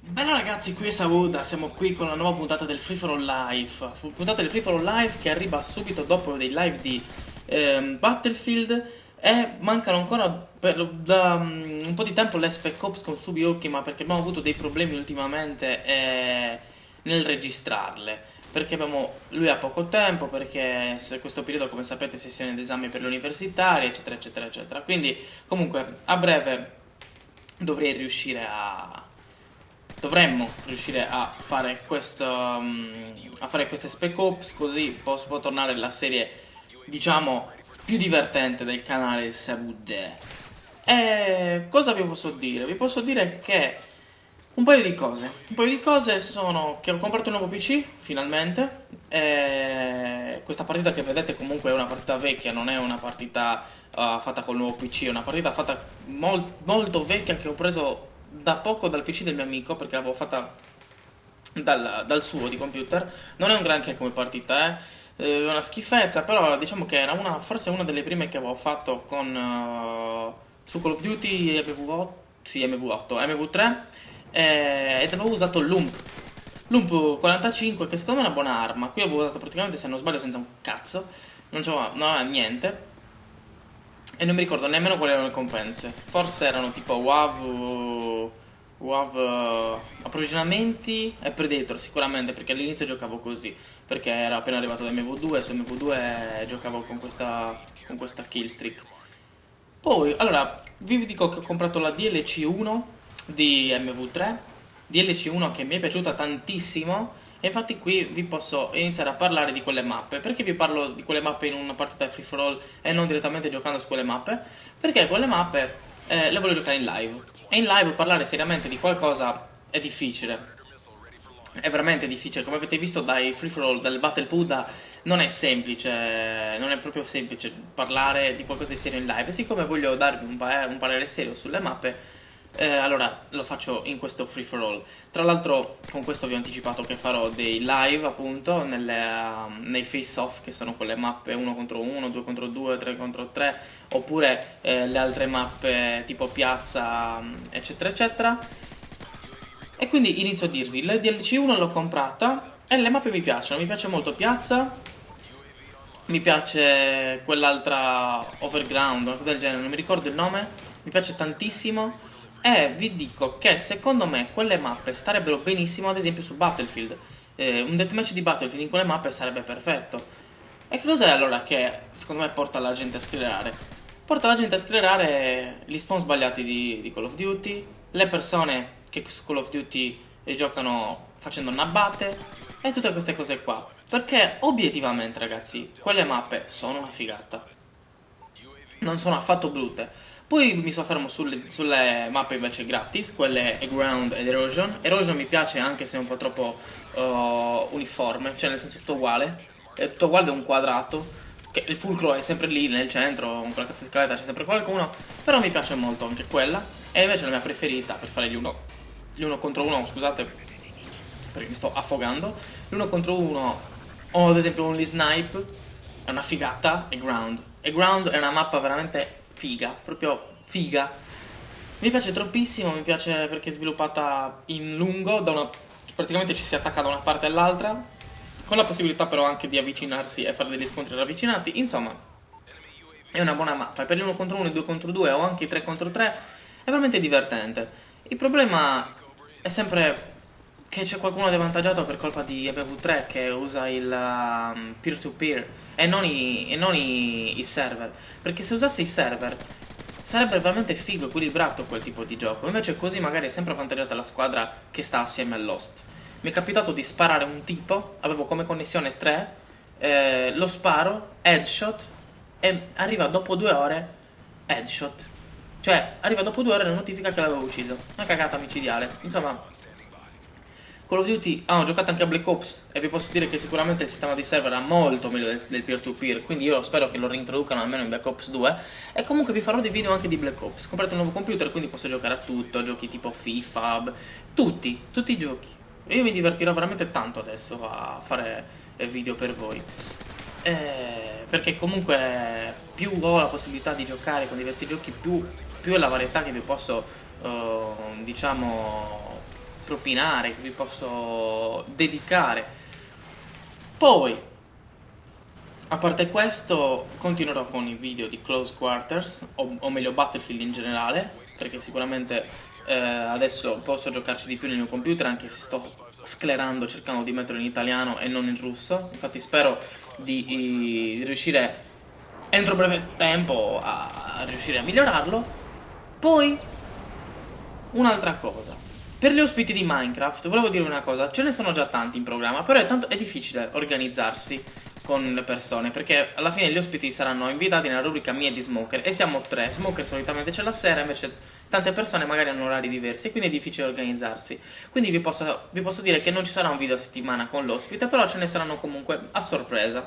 Bella ragazzi, qui è Savuda, siamo qui con la nuova puntata del Free for All Live. Puntata del Free for All Live che arriva subito dopo dei live di Battlefield e mancano ancora da un po' di tempo le Spec Ops con Subioki, ma perché abbiamo avuto dei problemi ultimamente nel registrarle. Perché lui ha poco tempo, perché questo periodo, come sapete, sessione d'esami per le universitarie, eccetera, eccetera, eccetera. Quindi, comunque, a breve dovrei riuscire a dovremmo riuscire a fare a fare queste Spec Ops, così può tornare la serie, diciamo, più divertente del canale Sabude. E cosa vi posso dire? Vi posso dire che un paio di cose sono che ho comprato un nuovo PC, finalmente. E questa partita che vedete comunque è una partita vecchia, non è una partita fatta col nuovo PC, è una partita fatta molto vecchia che ho preso da poco dal PC del mio amico perché l'avevo fatta dal suo di computer. Non è un granché come partita, è una schifezza, però diciamo che era forse una delle prime che avevo fatto su Call of Duty MV8, sì, MV8, MV3, ed avevo usato l'UMP 45, che secondo me è una buona arma. Qui avevo usato praticamente, se non sbaglio, senza un cazzo, non aveva niente. E non mi ricordo nemmeno quali erano le compense. Forse erano tipo WAV approvvigionamenti e Predator sicuramente, perché all'inizio giocavo così, perché ero appena arrivato da MV2, su MV2 giocavo con questa killstreak. Poi, allora, vi dico che ho comprato la DLC 1 di MV3, DLC 1 che mi è piaciuta tantissimo, e infatti qui vi posso iniziare a parlare di quelle mappe. Perché vi parlo di quelle mappe in una partita free for all e non direttamente giocando su quelle mappe? Perché quelle mappe le voglio giocare in live. E in live parlare seriamente di qualcosa è difficile. È veramente difficile, come avete visto dai free for all, dal Battle Buddha, non è semplice, non è proprio semplice parlare di qualcosa di serio in live. E siccome voglio darvi un parere serio sulle mappe, allora lo faccio in questo free for all. Tra l'altro, con questo vi ho anticipato che farò dei live appunto nei face off, che sono quelle mappe 1 contro 1, 2 contro 2, 3 contro 3, oppure le altre mappe tipo piazza, eccetera, eccetera. E quindi inizio a dirvi, la DLC 1 l'ho comprata e le mappe mi piace molto Piazza, mi piace quell'altra Overground, una cosa del genere, non mi ricordo il nome, mi piace tantissimo e vi dico che secondo me quelle mappe starebbero benissimo ad esempio su Battlefield. Un deathmatch di Battlefield in quelle mappe sarebbe perfetto. E che cos'è allora che secondo me porta la gente a sclerare? Porta la gente a sclerare gli spawn sbagliati di Call of Duty, le persone che su Call of Duty giocano facendo nabate e tutte queste cose qua. Perché obiettivamente, ragazzi, quelle mappe sono una figata. Non sono affatto brutte. Poi mi soffermo sulle mappe invece gratis, quelle Ground ed Erosion. Erosion mi piace anche se è un po' troppo uniforme, cioè nel senso tutto uguale. È tutto uguale da un quadrato. Che il fulcro è sempre lì nel centro, con quella cazzo di scaletta c'è sempre qualcuno. Però mi piace molto anche quella. E invece la mia preferita per fare gli uno contro uno, scusate, perché mi sto affogando. L'uno contro uno, o ad esempio Only Snipe, è una figata, e Ground. E Ground è una mappa veramente figa, proprio figa. Mi piace troppissimo, mi piace perché è sviluppata in lungo, praticamente ci si attacca da una parte all'altra, con la possibilità però anche di avvicinarsi e fare degli scontri ravvicinati. Insomma, è una buona mappa. E per gli 1 contro 1, i 2 contro 2 o anche i 3 contro 3 è veramente divertente. Il problema è sempre che c'è qualcuno avvantaggiato per colpa di EPV3 che usa il peer-to-peer e non i server. Perché se usasse i server sarebbe veramente figo, equilibrato quel tipo di gioco. Invece così magari è sempre avvantaggiata la squadra che sta assieme all'host. Mi è capitato di sparare un tipo, avevo come connessione 3, lo sparo, headshot, e arriva dopo 2 ore, headshot. Cioè, arriva dopo 2 ore la notifica che l'avevo ucciso. Una cagata micidiale. Insomma, Call of Duty, ho giocato anche a Black Ops e vi posso dire che sicuramente il sistema di server è molto meglio del peer-to-peer, quindi io spero che lo reintroducano almeno in Black Ops 2 e comunque vi farò dei video anche di Black Ops. Ho comprato un nuovo computer, quindi posso giocare a tutto, giochi tipo FIFA, tutti i giochi. E io mi divertirò veramente tanto adesso a fare video per voi. perché comunque più ho la possibilità di giocare con diversi giochi, più è la varietà che vi posso, diciamo, propinare, che vi posso dedicare. Poi, a parte questo, continuerò con i video di Close Quarters, o meglio Battlefield in generale, perché sicuramente adesso posso giocarci di più nel mio computer, anche se sto sclerando cercando di metterlo in italiano e non in russo. Infatti spero di riuscire entro breve tempo a riuscire a migliorarlo. Poi, un'altra cosa. Per gli ospiti di Minecraft, volevo dire una cosa, ce ne sono già tanti in programma, però è difficile organizzarsi con le persone, perché alla fine gli ospiti saranno invitati nella rubrica mia di Smoker, e siamo tre. Smoker solitamente c'è la sera, invece tante persone magari hanno orari diversi, e quindi è difficile organizzarsi. Quindi vi posso dire che non ci sarà un video a settimana con l'ospite, però ce ne saranno comunque a sorpresa.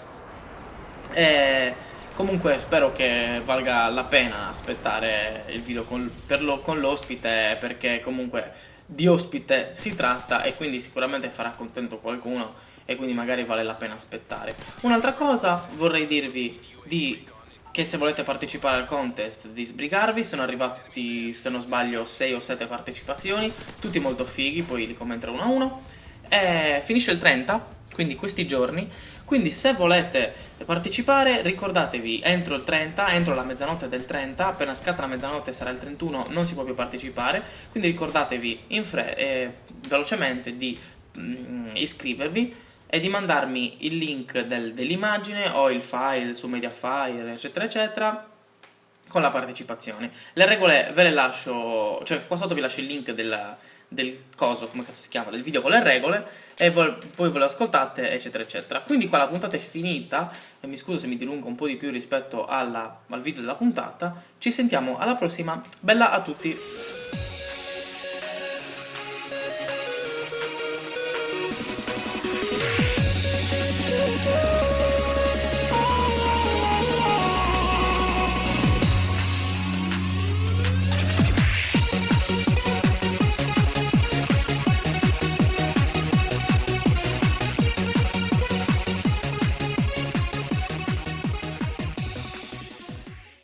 E comunque spero che valga la pena aspettare il video con l'ospite, perché comunque di ospite si tratta e quindi sicuramente farà contento qualcuno, e quindi magari vale la pena aspettare. Un'altra cosa vorrei dirvi che se volete partecipare al contest di sbrigarvi, sono arrivati, se non sbaglio, 6 o 7 partecipazioni, tutti molto fighi, poi li commenterò uno a uno. E finisce il 30, quindi questi giorni. Quindi se volete partecipare, ricordatevi, entro il 30, entro la mezzanotte del 30, appena scatta la mezzanotte sarà il 31, non si può più partecipare, quindi ricordatevi velocemente di iscrivervi e di mandarmi il link dell'immagine o il file su Mediafire, eccetera, eccetera, con la partecipazione. Le regole ve le lascio, cioè qua sotto vi lascio il link del coso, come cazzo si chiama, del video con le regole, e poi ve lo ascoltate, eccetera, eccetera. Quindi qua la puntata è finita, e mi scuso se mi dilungo un po' di più rispetto al video della puntata. Ci sentiamo alla prossima, bella a tutti!